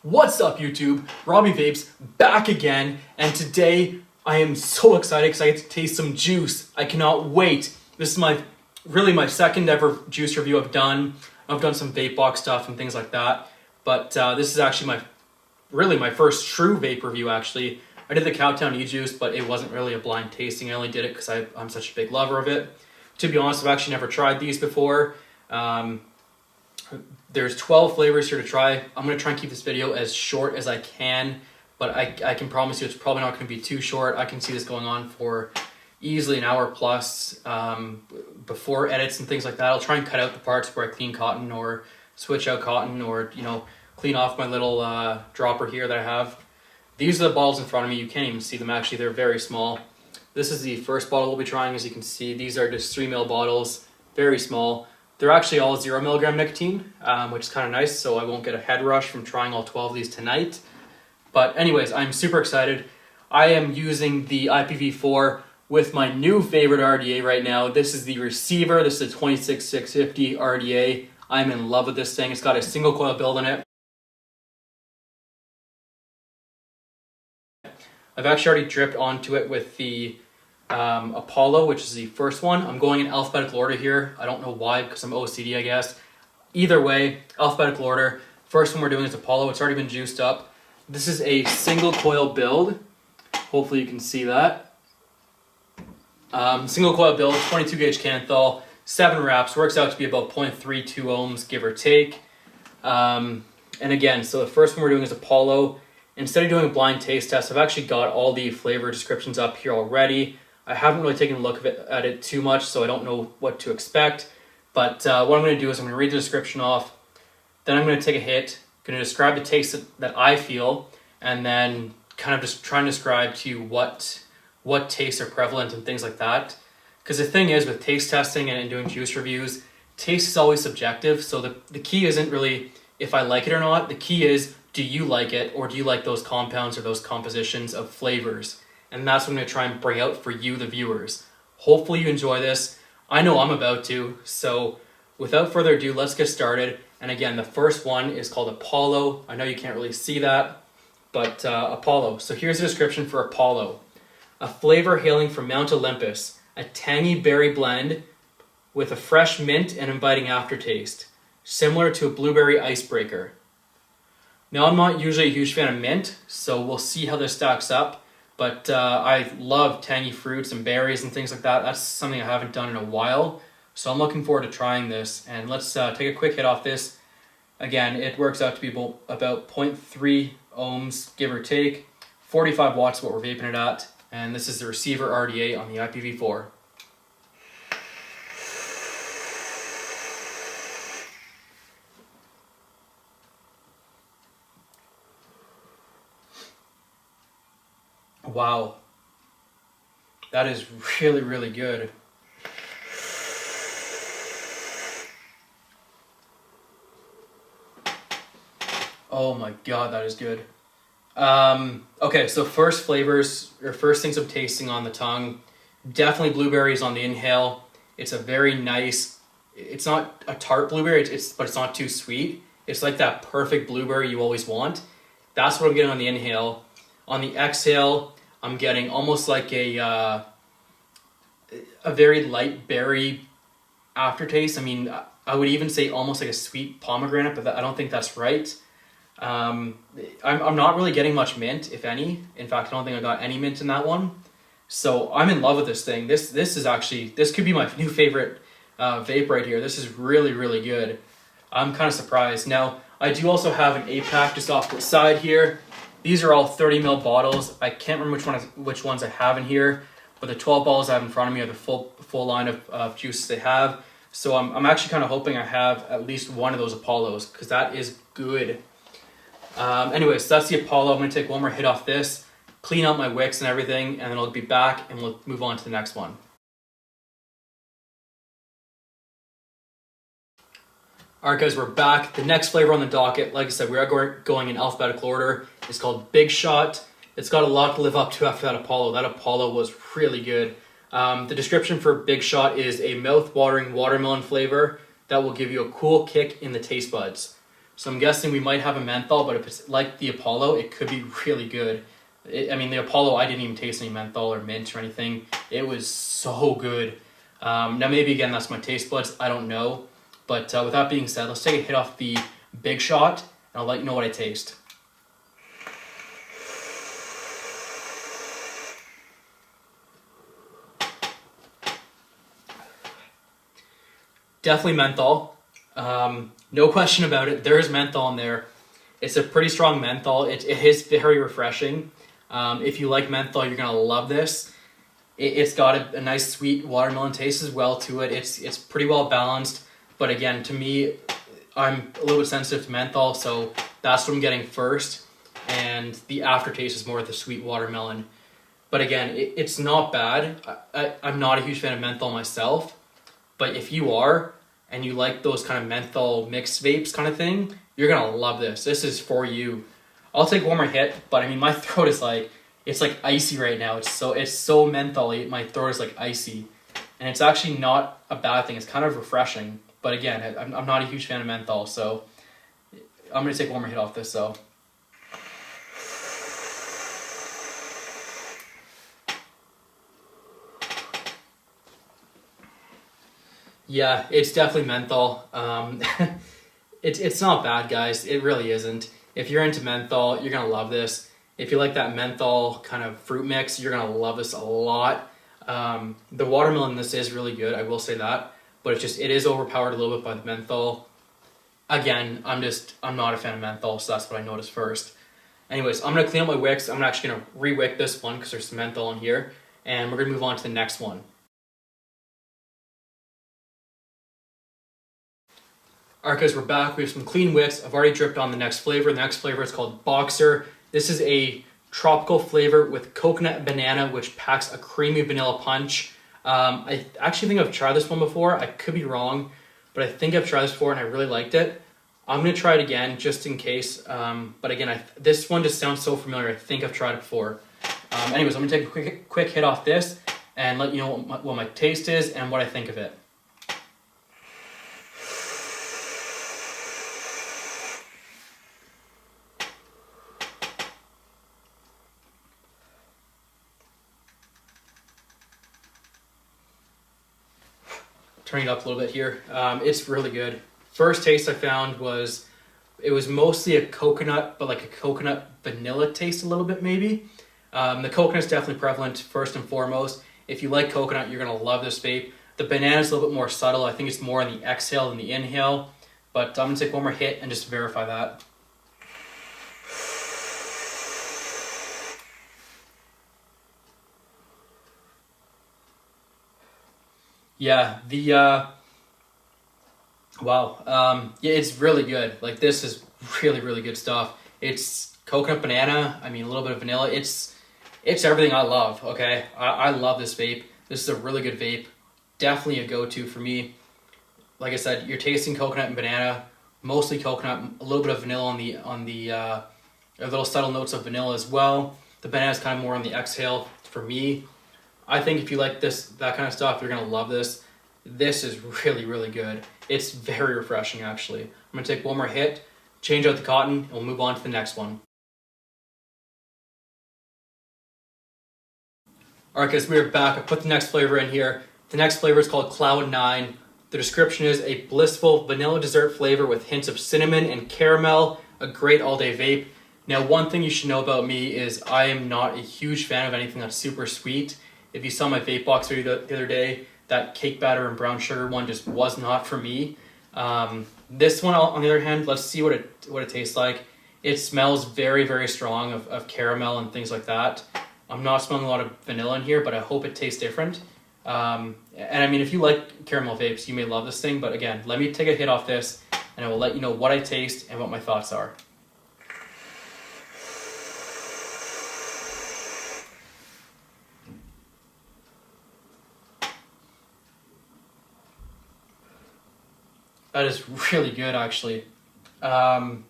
What's up YouTube? Robbie Vapes back again, and today I am so excited because I get to taste some juice. I cannot wait. This is my second ever juice review I've done. I've done some vape box stuff and things like that, but this is actually my first true vape review actually. I did the Cowtown e-juice, but it wasn't really a blind tasting. I only did it because I'm such a big lover of it. To be honest, I've actually never tried these before. There's 12 flavors here to try. I'm going to try and keep this video as short as I can, but I can promise you it's probably not going to be too short. I can see this going on for easily an hour plus before edits and things like that. I'll try and cut out the parts where I clean cotton or switch out cotton or, you know, clean off my little dropper here that I have. These are the bottles in front of me. You can't even see them actually. They're very small. This is the first bottle we'll be trying. As you can see, these are just 3 ml bottles, very small. They're actually all 0 milligram nicotine, which is kind of nice, so I won't get a head rush from trying all 12 of these tonight. But anyways, I'm super excited. I am using the IPv4 with my new favorite RDA right now. This is the receiver. This is a 26650 RDA. I'm in love with this thing. It's got a single coil build in it. I've actually already dripped onto it with the Apollo, which is the first one. I'm going in alphabetical order here. I don't know why, because I'm OCD, I guess. Either way, alphabetical order. First one we're doing is Apollo. It's already been juiced up. This is a single coil build. Hopefully you can see that. Single coil build, 22 gauge Kanthal, 7 wraps, works out to be about 0.32 ohms, give or take. And again, so the first one we're doing is Apollo. Instead of doing a blind taste test, I've actually got all the flavor descriptions up here already. I haven't really taken a look at it too much, so I don't know what to expect. But what I'm going to do is I'm going to read the description off, then I'm going to take a hit, going to describe the taste that I feel, and then kind of just try and describe to you what tastes are prevalent and things like that. Because the thing is, with taste testing and doing juice reviews, taste is always subjective, so the key isn't really if I like it or not. The key is, do you like it, or do you like those compounds or those compositions of flavors? And that's what I'm going to try and bring out for you, the viewers. Hopefully you enjoy this. I know I'm about to. So without further ado, let's get started. And again, the first one is called Apollo. I know you can't really see that, but Apollo. So here's the description for Apollo. A flavor hailing from Mount Olympus, a tangy berry blend with a fresh mint and inviting aftertaste, similar to a blueberry icebreaker. Now, I'm not usually a huge fan of mint, so we'll see how this stacks up. But I love tangy fruits and berries and things like that. That's something I haven't done in a while. So I'm looking forward to trying this. And let's take a quick hit off this. Again, it works out to be about 0.3 ohms, give or take. 45 watts is what we're vaping it at. And this is the receiver RDA on the IPv4. Wow, that is really, really good. Oh my god, that is good. Okay, so first flavors, or first things I'm tasting on the tongue, definitely blueberries on the inhale. It's a very nice, it's not a tart blueberry, but it's not too sweet. It's like that perfect blueberry you always want. That's what I'm getting on the inhale. On the exhale, I'm getting almost like a very light berry aftertaste. I mean, I would even say almost like a sweet pomegranate, but I don't think that's right. I'm not really getting much mint, if any. In fact, I don't think I got any mint in that one. So I'm in love with this thing. This could be my new favorite vape right here. This is really, really good. I'm kind of surprised. Now, I do also have an 8-pack just off the side here. These are all 30 ml bottles. I can't remember which ones I have in here, but the 12 bottles I have in front of me are the full line of juices they have. So I'm actually kind of hoping I have at least one of those Apollos, because that is good. Anyways, so that's the Apollo. I'm going to take one more hit off this, clean out my wicks and everything, and then I'll be back and we'll move on to the next one. Alright guys, we're back. The next flavor on the docket, like I said, we are going in alphabetical order. It's called Big Shot. It's got a lot to live up to after that Apollo. That Apollo was really good. The description for Big Shot is a mouth-watering watermelon flavor that will give you a cool kick in the taste buds. So I'm guessing we might have a menthol, but if it's like the Apollo, it could be really good. I mean, the Apollo, I didn't even taste any menthol or mint or anything. It was so good. Now, maybe, again, that's my taste buds. I don't know. But with that being said, let's take a hit off the Big Shot, and I'll let you know what I taste. Definitely menthol. No question about it. There is menthol in there. It's a pretty strong menthol. It is very refreshing. If you like menthol, you're going to love this. It's got a nice sweet watermelon taste as well to it. It's pretty well balanced. But again, to me, I'm a little bit sensitive to menthol, so that's what I'm getting first. And the aftertaste is more of the sweet watermelon. But again, it's not bad. I'm not a huge fan of menthol myself. But if you are, and you like those kind of menthol mixed vapes kind of thing, you're going to love this. This is for you. I'll take one more hit, but I mean, my throat is like, it's like icy right now. It's so menthol-y. My throat is like icy. And it's actually not a bad thing. It's kind of refreshing. But again, I'm not a huge fan of menthol, so I'm going to take one more hit off this, so. Yeah, it's definitely menthol. It's not bad, guys. It really isn't. If you're into menthol, you're going to love this. If you like that menthol kind of fruit mix, you're going to love this a lot. The watermelon in this is really good, I will say that. But it is overpowered a little bit by the menthol. Again, I'm not a fan of menthol, so that's what I noticed first. Anyways, I'm going to clean up my wicks. I'm actually going to re-wick this one because there's some menthol in here. And we're going to move on to the next one. Alright guys, we're back. We have some clean wicks. I've already dripped on the next flavor. The next flavor is called Boxer. This is a tropical flavor with coconut and banana, which packs a creamy vanilla punch. I actually think I've tried this one before. I could be wrong, but I think I've tried this before and I really liked it. I'm going to try it again just in case. But again, this one just sounds so familiar. I think I've tried it before. Anyways, I'm going to take a quick hit off this and let you know what my taste is and what I think of it. Turning it up a little bit here. It's really good. First taste I found was, it was mostly a coconut, but like a coconut vanilla taste a little bit maybe. The coconut's definitely prevalent first and foremost. If you like coconut, you're going to love this vape. The banana's a little bit more subtle. I think it's more on the exhale than the inhale. But I'm going to take one more hit and just verify that. Yeah, wow. Yeah, it's really good. Like, this is really, really good stuff. It's coconut banana. I mean, a little bit of vanilla. It's everything I love, okay? I love this vape. This is a really good vape. Definitely a go-to for me. Like I said, you're tasting coconut and banana, mostly coconut, a little bit of vanilla on the little subtle notes of vanilla as well. The banana is kind of more on the exhale for me. I think if you like that kind of stuff, you're going to love this. This is really, really good. It's very refreshing, actually. I'm going to take one more hit, change out the cotton, and we'll move on to the next one. Alright guys, we are back. I put the next flavor in here. The next flavor is called Cloud 9. The description is a blissful vanilla dessert flavor with hints of cinnamon and caramel. A great all-day vape. Now, one thing you should know about me is I am not a huge fan of anything that's super sweet. If you saw my vape box video the other day, that cake batter and brown sugar one just was not for me. This one, on the other hand, let's see what it tastes like. It smells very, very strong of caramel and things like that. I'm not smelling a lot of vanilla in here, but I hope it tastes different. And I mean, if you like caramel vapes, you may love this thing. But again, let me take a hit off this, and I will let you know what I taste and what my thoughts are. That is really good, actually. I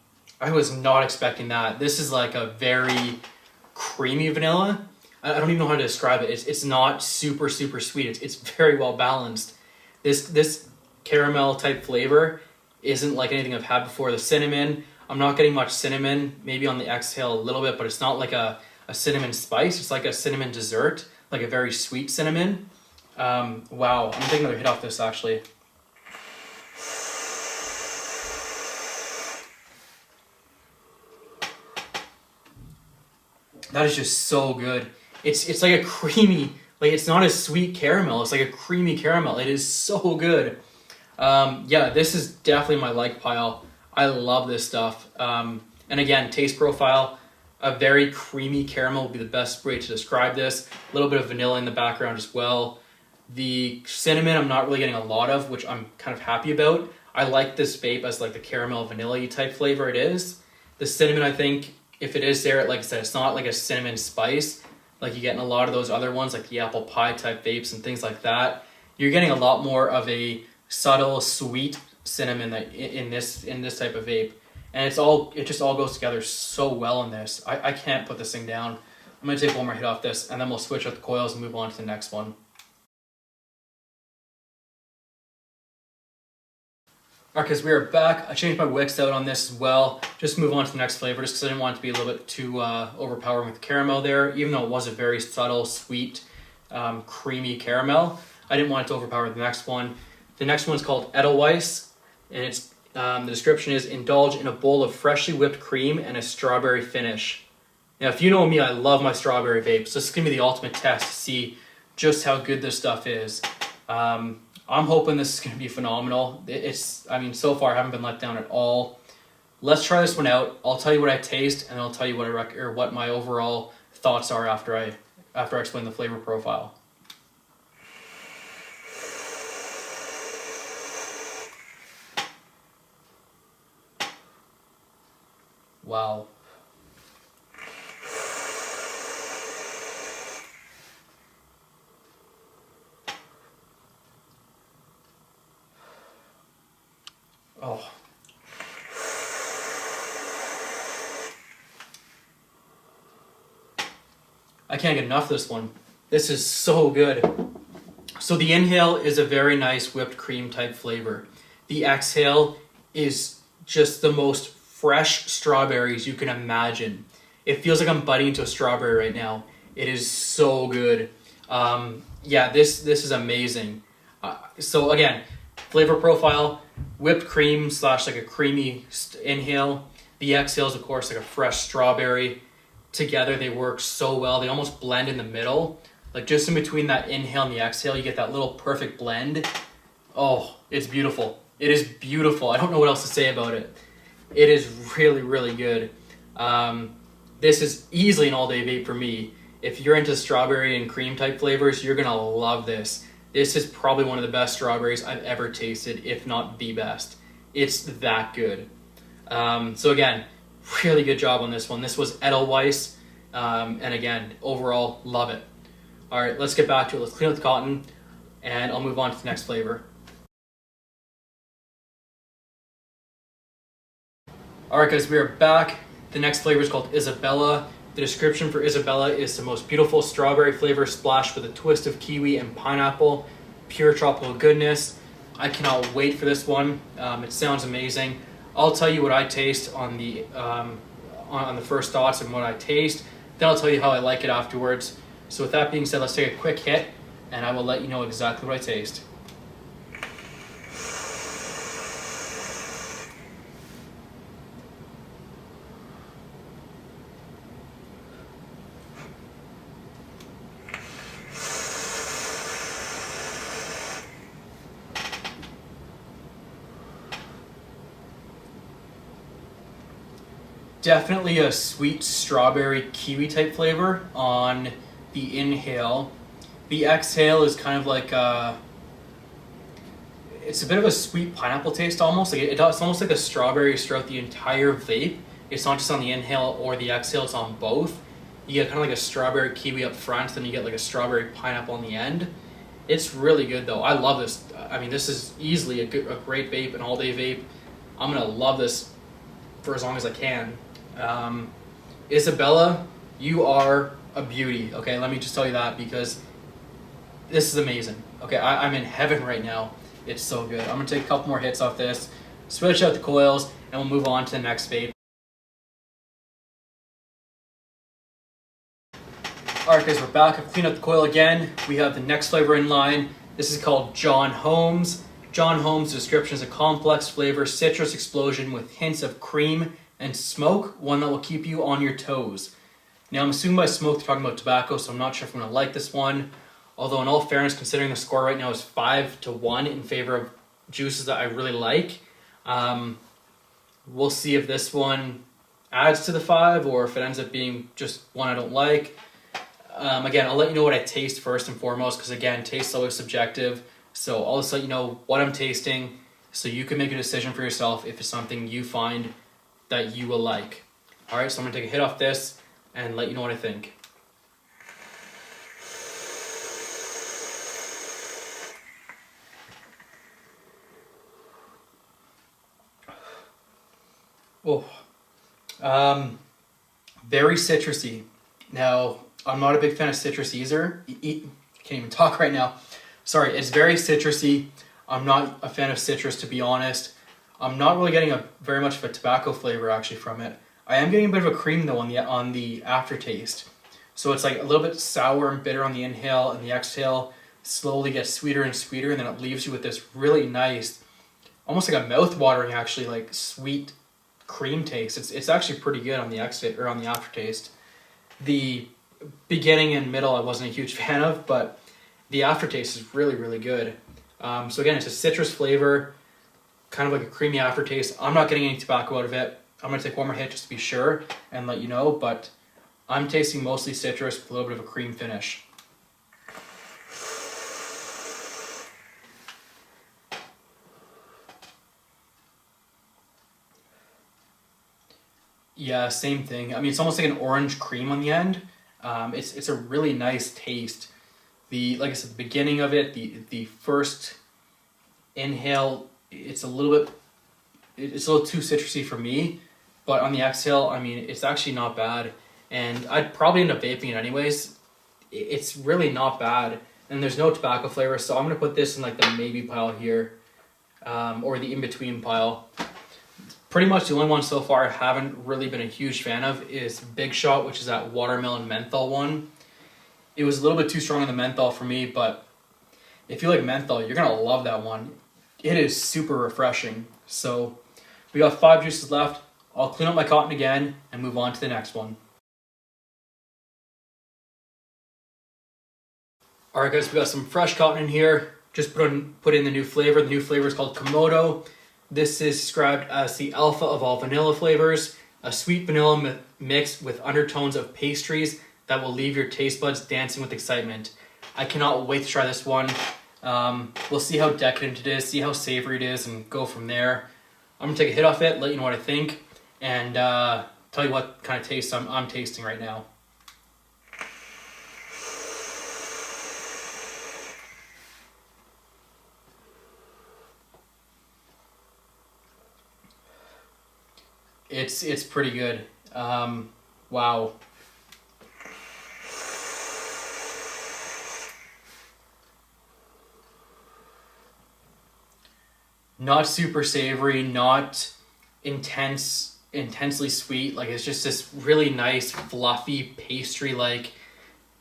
was not expecting that. This is like a very creamy vanilla. I don't even know how to describe it. It's not super, super sweet. It's very well balanced. This caramel type flavor isn't like anything I've had before. The cinnamon, I'm not getting much cinnamon, maybe on the exhale a little bit, but it's not like a cinnamon spice. It's like a cinnamon dessert, like a very sweet cinnamon. Wow, I'm gonna take another hit off this actually. That is just so good. It's like a creamy, like it's not a sweet caramel, it's like a creamy caramel. It is so good. Yeah, this is definitely my like pile. I love this stuff. And again, taste profile, a very creamy caramel would be the best way to describe this. A little bit of vanilla in the background as well. The cinnamon I'm not really getting a lot of, which I'm kind of happy about. I like this vape as like the caramel vanilla-y type flavor it is. The cinnamon, I think, if it is there, like I said, it's not like a cinnamon spice like you get in a lot of those other ones, like the apple pie type vapes and things like that. You're getting a lot more of a subtle, sweet cinnamon that in this type of vape, and it just all goes together so well in this. I can't put this thing down. I'm gonna take one more hit off this, and then we'll switch out the coils and move on to the next one. Alright, guys, we are back. I changed my wicks out on this as well. Just move on to the next flavor, just because I didn't want it to be a little bit too overpowering with the caramel there. Even though it was a very subtle, sweet, creamy caramel, I didn't want it to overpower the next one. The next one is called Edelweiss, and it's the description is indulge in a bowl of freshly whipped cream and a strawberry finish. Now, if you know me, I love my strawberry vapes. So this is gonna be the ultimate test to see just how good this stuff is. I'm hoping this is going to be phenomenal. I mean, so far I haven't been let down at all. Let's try this one out. I'll tell you what I taste, and I'll tell you what my overall thoughts are after I explain the flavor profile. Wow. Oh. I can't get enough of this one. This is so good. So the inhale is a very nice whipped cream type flavor. The exhale is just the most fresh strawberries you can imagine. It feels like I'm biting into a strawberry right now. It is so good. Yeah, this is amazing. So again, flavor profile, whipped cream / like a creamy inhale. The exhale is of course like a fresh strawberry. Together they work so well. They almost blend in the middle. Like just in between that inhale and the exhale, you get that little perfect blend. Oh, it's beautiful. It is beautiful. I don't know what else to say about it. It is really, really good. This is easily an all-day vape for me. If you're into strawberry and cream type flavors, you're gonna love this. This is probably one of the best strawberries I've ever tasted, if not the best. It's that good. So again, really good job on this one. This was Edelweiss, and again, overall, love it. All right, let's get back to it. Let's clean up the cotton, and I'll move on to the next flavor. All right, guys, we are back. The next flavor is called Isabella. The description for Isabella is the most beautiful strawberry flavor splashed with a twist of kiwi and pineapple. Pure tropical goodness. I cannot wait for this one. It sounds amazing. I'll tell you what I taste on the first thoughts and what I taste. Then I'll tell you how I like it afterwards. So with that being said, let's take a quick hit, and I will let you know exactly what I taste. Definitely a sweet strawberry kiwi type flavor on the inhale. The exhale is kind of like it's a bit of a sweet pineapple taste almost. Like it's almost like the strawberries throughout the entire vape. It's not just on the inhale or the exhale, it's on both. You get kind of like a strawberry kiwi up front, then you get like a strawberry pineapple on the end. It's really good though. I love this. I mean, this is easily a great vape, an all-day vape. I'm gonna love this for as long as I can. Isabella, you are a beauty. Okay, let me just tell you that, because this is amazing. Okay, I'm in heaven right now. It's so good. I'm gonna take a couple more hits off this. switch out the coils, and we'll move on to the next vape. Alright guys, we're back. I've cleaned up the coil again. We have the next flavor in line. This is called John Holmes. John Holmes' description is a complex flavor citrus explosion with hints of cream and smoke, one that will keep you on your toes. Now I'm assuming by smoke they're talking about tobacco, so I'm not sure if I'm going to like this one. Although in all fairness, considering the score right now is 5-1 in favor of juices that I really like. We'll see if this one adds to the 5 or if it ends up being just one I don't like. Again, I'll let you know what I taste first and foremost, because again, taste is always subjective. So I'll just let you know what I'm tasting so you can make a decision for yourself if it's something you find that you will like. Alright, so I'm going to take a hit off this and let you know what I think. Oh, very citrusy. Now, I'm not a big fan of citrus either. Can't even talk right now. Sorry, it's very citrusy. I'm not a fan of citrus, to be honest. I'm not really getting very much of a tobacco flavor actually from it. I am getting a bit of a cream though on the aftertaste. So it's like a little bit sour and bitter on the inhale, and the exhale slowly gets sweeter and sweeter, and then it leaves you with this really nice, almost like a mouth-watering actually, like sweet cream taste. It's actually pretty good on the exit or on the aftertaste. The beginning and middle I wasn't a huge fan of, but the aftertaste is really, really good. So again, it's a citrus flavor, kind of like a creamy aftertaste. I'm not getting any tobacco out of it. I'm going to take one more hit just to be sure and let you know, but I'm tasting mostly citrus with a little bit of a cream finish. Yeah, same thing. I mean, it's almost like an orange cream on the end. It's a really nice taste. Like I said, the beginning of it, the first inhale, it's a little too citrusy for me, but on the exhale, I mean, it's actually not bad, and I'd probably end up vaping it anyways. It's really not bad, and there's no tobacco flavor, so I'm gonna put this in like the maybe pile here, or the in-between pile. Pretty much the only one so far I haven't really been a huge fan of is Big Shot, which is that watermelon menthol one. It was a little bit too strong on the menthol for me, but if you like menthol, you're gonna love that one. It is super refreshing. So we got 5 juices left. I'll clean up my cotton again and move on to the next one. Alright guys, we got some fresh cotton in here. Just put in the new flavor. The new flavor is called Komodo. This is described as the alpha of all vanilla flavors, a sweet vanilla mix with undertones of pastries that will leave your taste buds dancing with excitement. I cannot wait to try this one. We'll see how decadent it is, see how savory it is, and go from there. I'm gonna take a hit off it, let you know what I think, and tell you what kind of taste I'm tasting right now. It's pretty good. Wow. Not super savory, not intensely sweet. Like, it's just this really nice, fluffy, pastry-like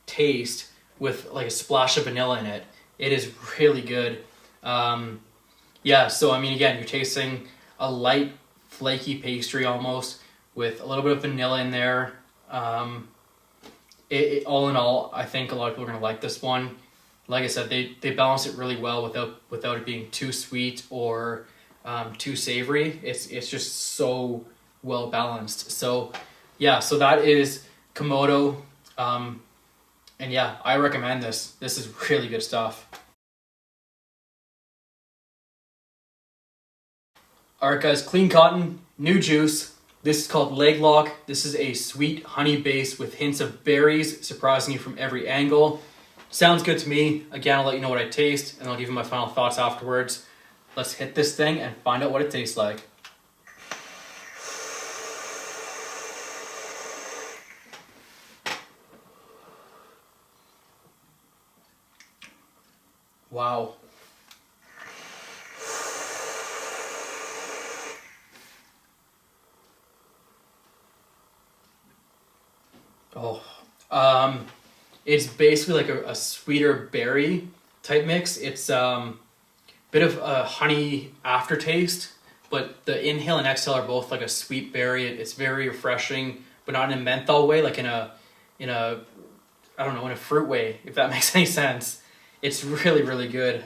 taste with like a splash of vanilla in it. It is really good. Yeah, so I mean, again, you're tasting a light, flaky pastry almost with a little bit of vanilla in there. All in all, I think a lot of people are going to like this one. Like I said, they balance it really well without it being too sweet or too savory. It's just so well balanced. So yeah, so that is Komodo. And yeah, I recommend this. This is really good stuff. Alright guys, clean cotton, new juice. This is called LEGLOCK. This is a sweet honey base with hints of berries, surprising you from every angle. Sounds good to me. Again, I'll let you know what I taste, and I'll give you my final thoughts afterwards. Let's hit this thing and find out what it tastes like. Wow. Oh, it's basically like a sweeter berry type mix. It's bit of a honey aftertaste, but the inhale and exhale are both like a sweet berry. It's very refreshing, but not in a menthol way, like in a I don't know, in a fruit way, if that makes any sense. It's really, really good.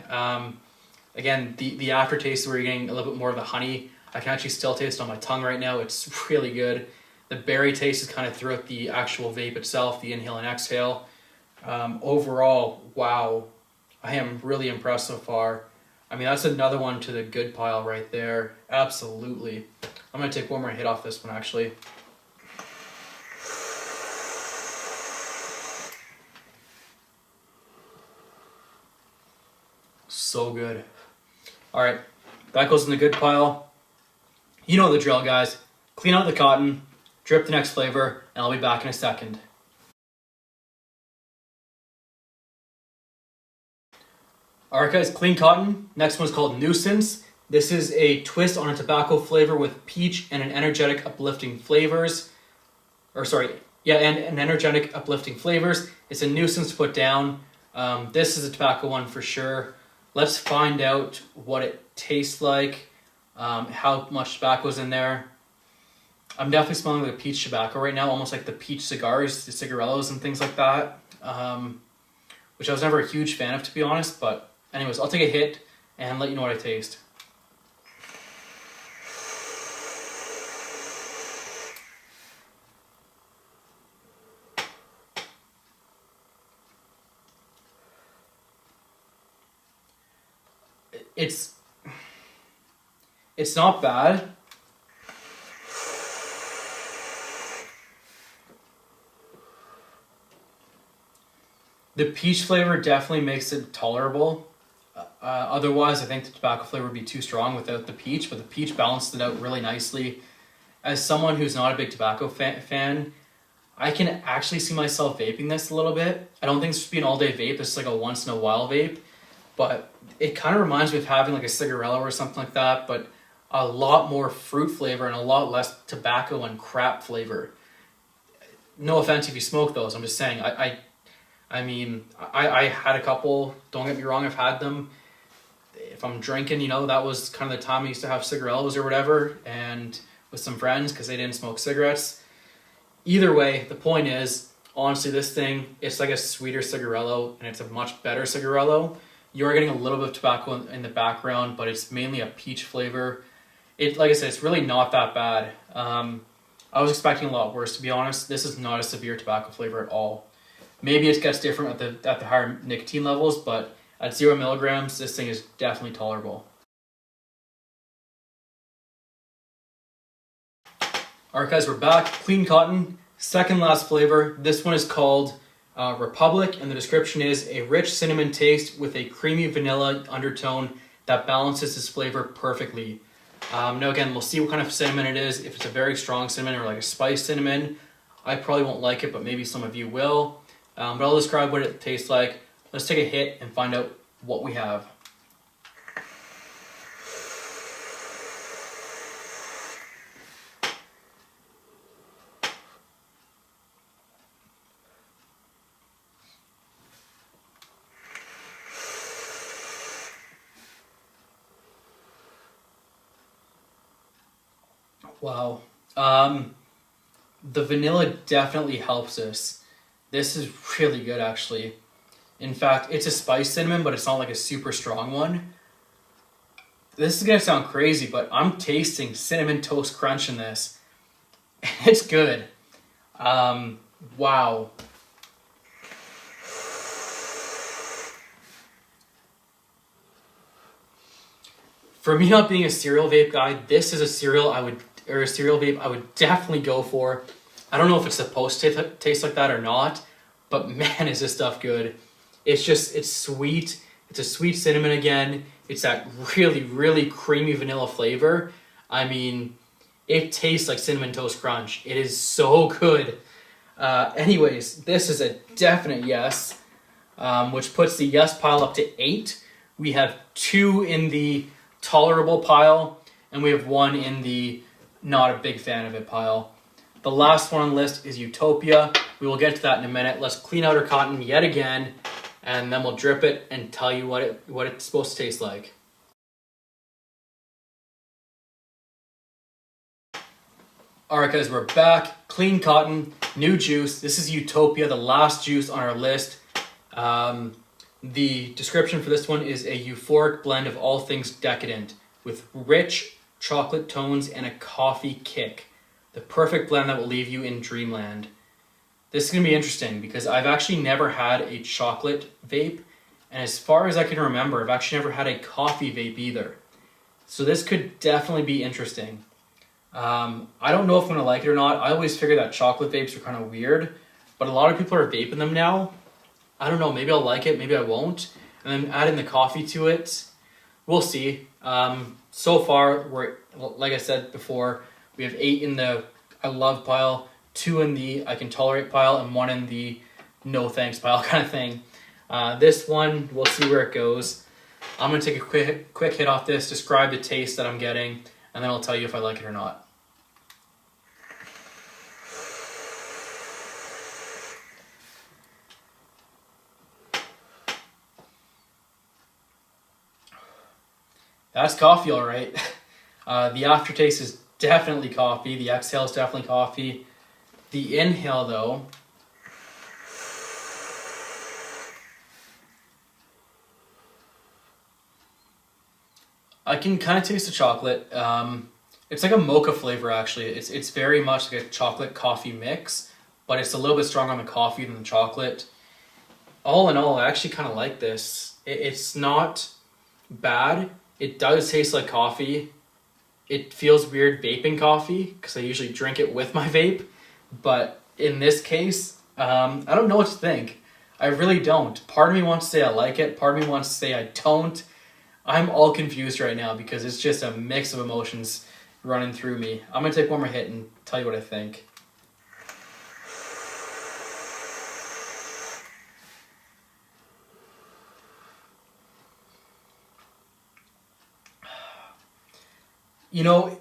Again, the aftertaste where you're getting a little bit more of the honey, I can actually still taste it on my tongue right now. It's really good. The berry taste is kind of throughout the actual vape itself, the inhale and exhale. Overall, wow, I am really impressed so far. I mean, that's another one to the good pile right there. Absolutely. I'm going to take one more hit off this one, actually. So good. All right, that goes in the good pile. You know the drill, guys. Clean out the cotton, drip the next flavor, and I'll be back in a second. All right, guys, clean cotton. Next one's called Nuisance. This is a twist on a tobacco flavor with peach and an energetic, uplifting flavors. And energetic, uplifting flavors. It's a nuisance to put down. This is a tobacco one for sure. Let's find out what it tastes like, how much tobacco's in there. I'm definitely smelling like a peach tobacco right now, almost like the peach cigars, the cigarellos and things like that, which I was never a huge fan of, to be honest. But anyways, I'll take a hit and let you know what I taste. It's not bad. The peach flavor definitely makes it tolerable. Otherwise, I think the tobacco flavor would be too strong without the peach, but the peach balanced it out really nicely. As someone who's not a big tobacco fan, I can actually see myself vaping this a little bit. I don't think this should be an all-day vape. This is like a once-in-a-while vape. But it kind of reminds me of having like a cigarello or something like that, but a lot more fruit flavor and a lot less tobacco and crap flavor. No offense if you smoke those. I'm just saying, I mean, I had a couple. Don't get me wrong, I've had them. If I'm drinking, you know, that was kind of the time I used to have cigarellos or whatever, and with some friends because they didn't smoke cigarettes. Either way, the point is, honestly, this thing, it's like a sweeter cigarello, and it's a much better cigarello. You're getting a little bit of tobacco in the background, but it's mainly a peach flavor. Like I said, it's really not that bad. I was expecting a lot worse, to be honest. This is not a severe tobacco flavor at all. Maybe it gets different at the higher nicotine levels, but at 0 milligrams, this thing is definitely tolerable. Alright guys, we're back. Clean cotton, second last flavor. This one is called Republic, and the description is a rich cinnamon taste with a creamy vanilla undertone that balances this flavor perfectly. Now again, we'll see what kind of cinnamon it is. If it's a very strong cinnamon or like a spiced cinnamon, I probably won't like it, but maybe some of you will. But I'll describe what it tastes like. Let's take a hit and find out what we have. Wow. The vanilla definitely helps this. This is really good, actually. In fact, it's a spiced cinnamon, but it's not like a super strong one. This is going to sound crazy, but I'm tasting Cinnamon Toast Crunch in this. It's good. Wow. For me not being a cereal vape guy, this is a cereal vape I would definitely go for. I don't know if it's supposed to taste like that or not, but man, is this stuff good. It's sweet. It's a sweet cinnamon again. It's that really, really creamy vanilla flavor. I mean, it tastes like Cinnamon Toast Crunch. It is so good. Anyways, this is a definite yes, which puts the yes pile up to 8. We have 2 in the tolerable pile, and we have 1 in the not a big fan of it pile. The last one on the list is Utopia. We will get to that in a minute. Let's clean out our cotton yet again, and then we'll drip it and tell you what it's supposed to taste like. Alright guys, we're back. Clean cotton, new juice. This is Utopia, the last juice on our list. The description for this one is a euphoric blend of all things decadent with rich chocolate tones and a coffee kick. The perfect blend that will leave you in dreamland. This is going to be interesting because I've actually never had a chocolate vape, and as far as I can remember, I've actually never had a coffee vape either. So this could definitely be interesting. I don't know if I'm going to like it or not. I always figured that chocolate vapes are kind of weird, but a lot of people are vaping them now. I don't know, maybe I'll like it, maybe I won't. And then adding the coffee to it, we'll see. So far, we're, like I said before, we have 8 in the I love pile, 2 in the I can tolerate pile, and 1 in the no thanks pile kind of thing. This one, we'll see where it goes. I'm going to take a quick hit off this, describe the taste that I'm getting, and then I'll tell you if I like it or not. That's coffee, all right. The aftertaste is definitely coffee. The exhale is definitely coffee. The inhale, though, I can kind of taste the chocolate. It's like a mocha flavor, actually. It's very much like a chocolate coffee mix, but it's a little bit stronger on the coffee than the chocolate. All in all, I actually kind of like this. It's not bad. It does taste like coffee. It feels weird vaping coffee because I usually drink it with my vape. But in this case, I don't know what to think. I really don't. Part of me wants to say I like it. Part of me wants to say I don't. I'm all confused right now because it's just a mix of emotions running through me. I'm going to take one more hit and tell you what I think. You know,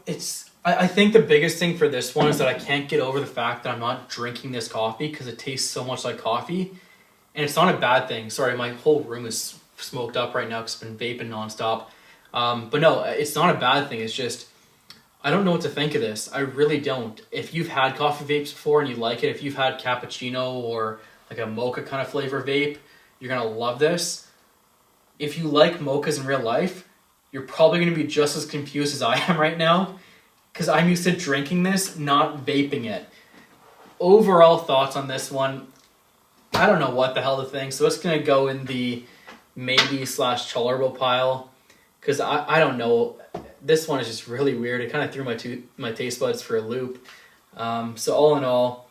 I think the biggest thing for this one is that I can't get over the fact that I'm not drinking this coffee because it tastes so much like coffee. And it's not a bad thing. Sorry, my whole room is smoked up right now because I've been vaping nonstop. But no, it's not a bad thing. It's just, I don't know what to think of this. I really don't. If you've had coffee vapes before and you like it, if you've had cappuccino or like a mocha kind of flavor vape, you're going to love this. If you like mochas in real life, you're probably going to be just as confused as I am right now because I'm used to drinking this, not vaping it. Overall thoughts on this one, I don't know what the hell to think, so it's going to go in the maybe/tolerable pile because I don't know. This one is just really weird. It kind of threw my taste buds for a loop. So all in all,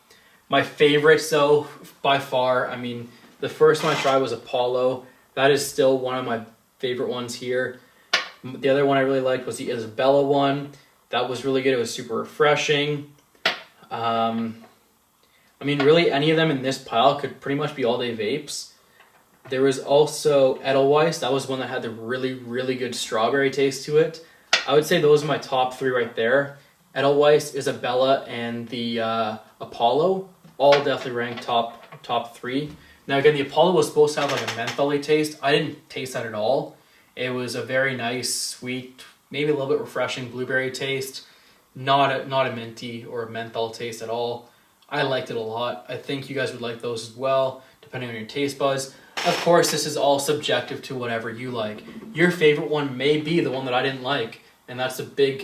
my favorites though, by far, I mean, the first one I tried was Apollo. That is still one of my favorite ones here. The other one I really liked was the Isabella one. That was really good. It was super refreshing. I mean, really, any of them in this pile could pretty much be all-day vapes. There was also Edelweiss. That was one that had the really, really good strawberry taste to it. I would say those are my top 3 right there. Edelweiss, Isabella, and the Apollo. All definitely ranked top 3. Now, again, the Apollo was supposed to have like a mentholy taste. I didn't taste that at all. It was a very nice, sweet, maybe a little bit refreshing blueberry taste. Not a minty or a menthol taste at all. I liked it a lot. I think you guys would like those as well, depending on your taste buds. Of course, this is all subjective to whatever you like. Your favorite one may be the one that I didn't like, and that's the big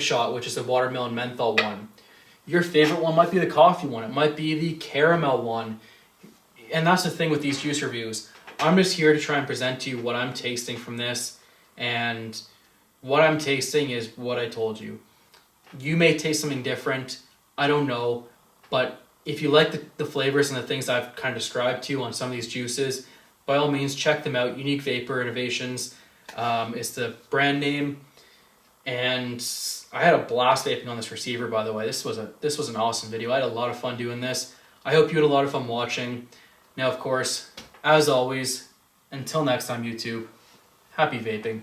shot, which is the watermelon menthol one. Your favorite one might be the coffee one. It might be the caramel one. And that's the thing with these juice reviews. I'm just here to try and present to you what I'm tasting from this, and what I'm tasting is what I told you. You may taste something different, I don't know, but if you like the flavors and the things I've kind of described to you on some of these juices, by all means check them out. Unique Vapor Innovations is the brand name, and I had a blast vaping on this receiver, by the way. This was an awesome video. I had a lot of fun doing this. I hope you had a lot of fun watching. Now, of course, as always, until next time, YouTube, happy vaping.